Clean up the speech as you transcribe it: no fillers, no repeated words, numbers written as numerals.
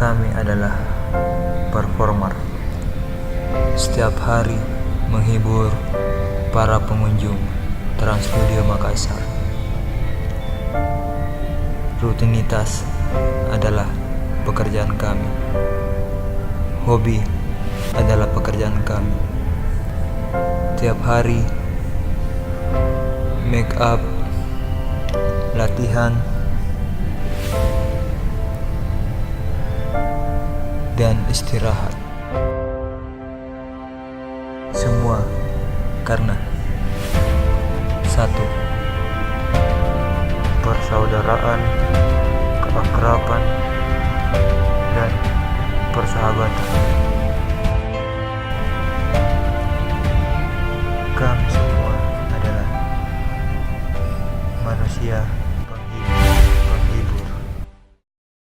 Kami adalah performer. Setiap hari menghibur para pengunjung Trans Studio Makassar. Rutinitas adalah pekerjaan kami. Hobi adalah pekerjaan kami. Tiap hari make up, latihan, dan istirahat. Semua karena satu, persaudaraan, keakraban, dan persahabatan. Kami semua adalah manusia